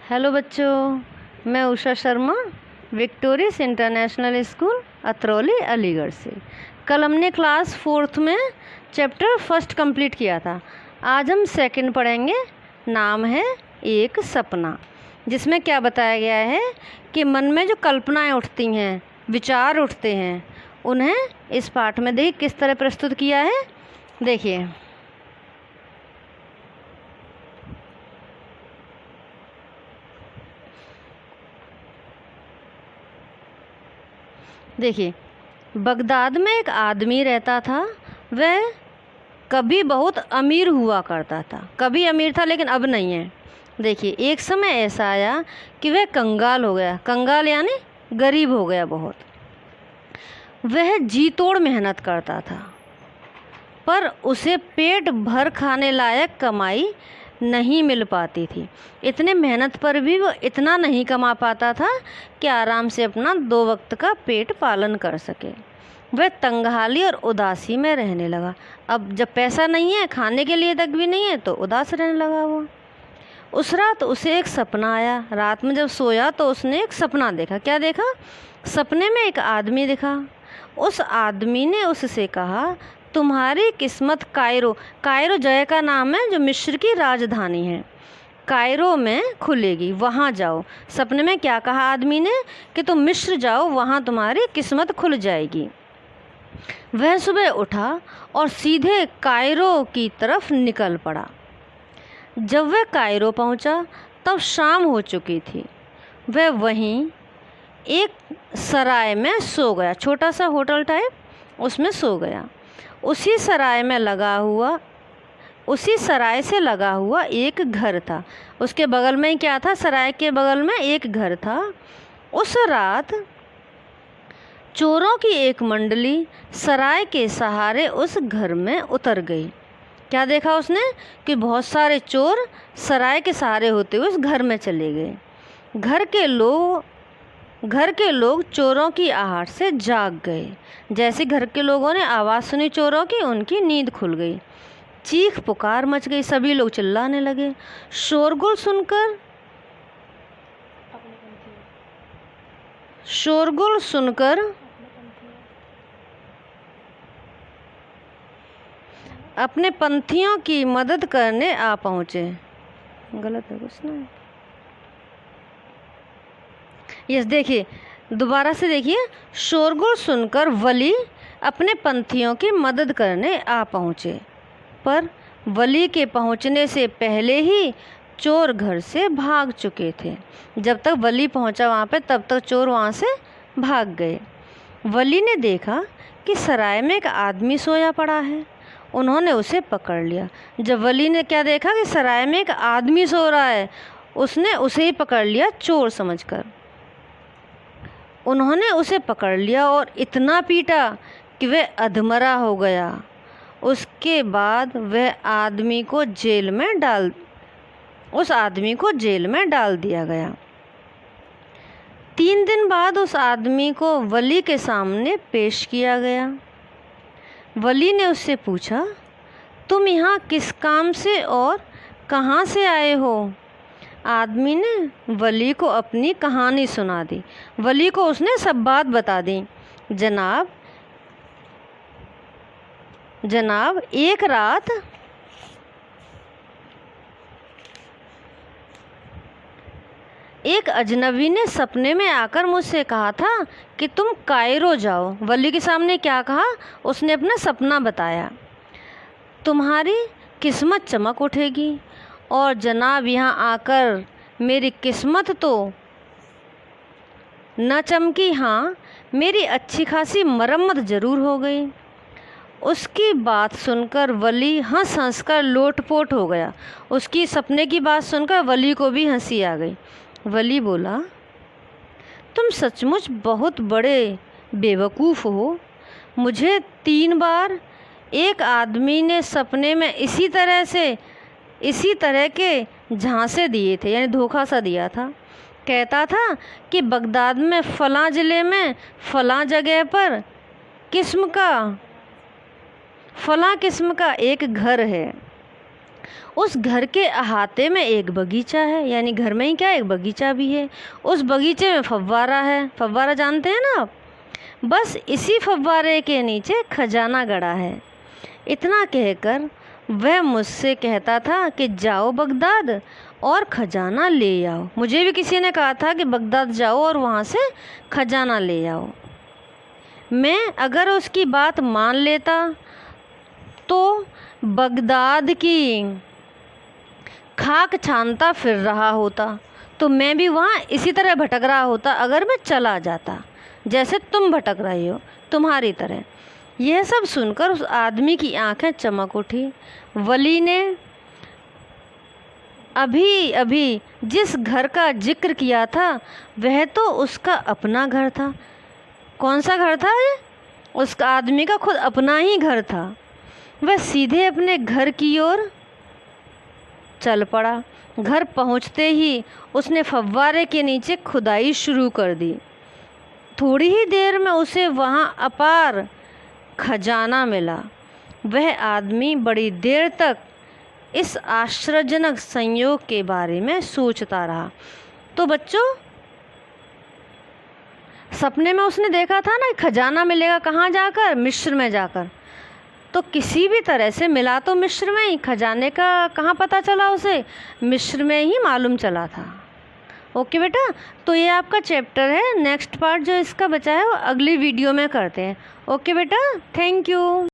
Hello बच्चों, मैं Usha Sharma Victorious International School Atrauli Aligarh से। कल हमने क्लास 4th में चैप्टर फर्स्ट कंप्लीट किया था। आज हम सेकंड पढ़ेंगे। नाम है एक सपना, जिसमें क्या बताया गया है कि मन में जो कल्पनाएं उठती हैं, विचार उठते हैं, उन्हें इस पाठ में देखिए किस तरह प्रस्तुत किया है। देखिए, बगदाद में एक आदमी रहता था। वह कभी बहुत अमीर हुआ करता था। कभी अमीर था लेकिन अब नहीं है। देखिए, एक समय ऐसा आया कि वह कंगाल हो गया। कंगाल यानी गरीब हो गया बहुत। वह जी तोड़ मेहनत करता था, पर उसे पेट भर खाने लायक कमाई नहीं मिल पाती थी। इतने मेहनत पर भी वो इतना नहीं कमा पाता था कि आराम से अपना 2 वक्त का पेट पालन कर सके। वह तंगहाली और उदासी में रहने लगा। अब जब पैसा नहीं है, खाने के लिए तक भी नहीं है, तो उदास रहने लगा वो। उस रात उसे एक सपना आया। रात में जब सोया तो उसने एक सपना देखा। क्या देखा? सपने में एक आदमी दिखा। उस आदमी ने उससे कहा, तुम्हारी किस्मत कायरो, कायरो जगह का नाम है जो मिस्र की राजधानी है, कायरो में खुलेगी, वहाँ जाओ। सपने में क्या कहा आदमी ने कि तुम मिस्र जाओ, वहाँ तुम्हारी किस्मत खुल जाएगी। वह सुबह उठा और सीधे कायरो की तरफ निकल पड़ा। जब वह कायरो पहुँचा तब शाम हो चुकी थी। वह वहीं एक सराय में सो गया। छोटा सा होटल टाइप, उसमें सो गया। उसी सराय से लगा हुआ एक घर था। उसके बगल में ही क्या था? सराय के बगल में एक घर था। उस रात चोरों की एक मंडली सराय के सहारे उस घर में उतर गई। क्या देखा उसने कि बहुत सारे चोर सराय के सहारे होते हुए उस घर में चले गए। घर के लोग चोरों की आहट से जाग गए। जैसे घर के लोगों ने आवाज़ सुनी चोरों की, उनकी नींद खुल गई। चीख पुकार मच गई। सभी लोग चिल्लाने लगे। शोरगुल सुनकर अपने पंथियों की मदद करने आ पहुँचे। गलत है कुछ ना? यस, देखिए, दोबारा से देखिए। शोरगुल सुनकर वली अपने पंथियों की मदद करने आ पहुँचे, पर वली के पहुँचने से पहले ही चोर घर से भाग चुके थे। जब तक वली पहुँचा वहाँ पे, तब तक चोर वहाँ से भाग गए। वली ने देखा कि सराय में एक आदमी सोया पड़ा है। उन्होंने उसे पकड़ लिया। जब वली ने क्या देखा कि सराय में एक आदमी सो रहा है, उसने उसे ही पकड़ लिया चोर समझकर। उन्होंने उसे पकड़ लिया और इतना पीटा कि वह अधमरा हो गया। उसके बाद उस आदमी को जेल में डाल दिया गया। 3 दिन बाद उस आदमी को वली के सामने पेश किया गया। वली ने उससे पूछा, तुम यहाँ किस काम से और कहाँ से आए हो? आदमी ने वली को अपनी कहानी सुना दी। वली को उसने सब बात बता दी। जनाब, एक रात एक अजनबी ने सपने में आकर मुझसे कहा था कि तुम कायरो जाओ। वली के सामने क्या कहा? उसने अपना सपना बताया। तुम्हारी किस्मत चमक उठेगी। और जनाब, यहाँ आकर मेरी किस्मत तो न चमकी, हाँ, मेरी अच्छी खासी मरम्मत ज़रूर हो गई। उसकी बात सुनकर वली हंस हंस कर लोटपोट हो गया। उसकी सपने की बात सुनकर वली को भी हंसी आ गई। वली बोला, तुम सचमुच बहुत बड़े बेवकूफ़ हो। मुझे 3 बार एक आदमी ने सपने में इसी तरह के झांसे दिए थे, यानी धोखा सा दिया था। कहता था कि बगदाद में फ़लाँ ज़िले में फ़लाँ जगह पर फ़लाँ किस्म का एक घर है। उस घर के अहाते में एक बगीचा है, यानी घर में ही क्या एक बगीचा भी है। उस बगीचे में फव्वारा है, फव्वारा जानते हैं ना आप। बस इसी फव्वारे के नीचे खजाना गड़ा है। इतना कहकर वह मुझसे कहता था कि जाओ बगदाद और खजाना ले आओ। मुझे भी किसी ने कहा था कि बगदाद जाओ और वहाँ से खजाना ले आओ। मैं अगर उसकी बात मान लेता तो बगदाद की खाक छानता फिर रहा होता, तो मैं भी वहाँ इसी तरह भटक रहा होता अगर मैं चला जाता, जैसे तुम भटक रही हो, तुम्हारी तरह। यह सब सुनकर उस आदमी की आंखें चमक उठी। वली ने अभी अभी जिस घर का जिक्र किया था वह तो उसका अपना घर था। कौन सा घर था ये? उस आदमी का खुद अपना ही घर था। वह सीधे अपने घर की ओर चल पड़ा। घर पहुंचते ही उसने फव्वारे के नीचे खुदाई शुरू कर दी। थोड़ी ही देर में उसे वहां अपार खजाना मिला। वह आदमी बड़ी देर तक इस आश्चर्यजनक संयोग के बारे में सोचता रहा। तो बच्चों, सपने में उसने देखा था ना खजाना मिलेगा, कहाँ जाकर? मिस्र में जाकर। तो किसी भी तरह से मिला तो मिस्र में ही। खजाने का कहाँ पता चला उसे? मिस्र में ही मालूम चला था। ओके बेटा, तो ये आपका चैप्टर है। नेक्स्ट पार्ट जो इसका बचा है वो अगली वीडियो में करते हैं। ओके बेटा, थैंक यू।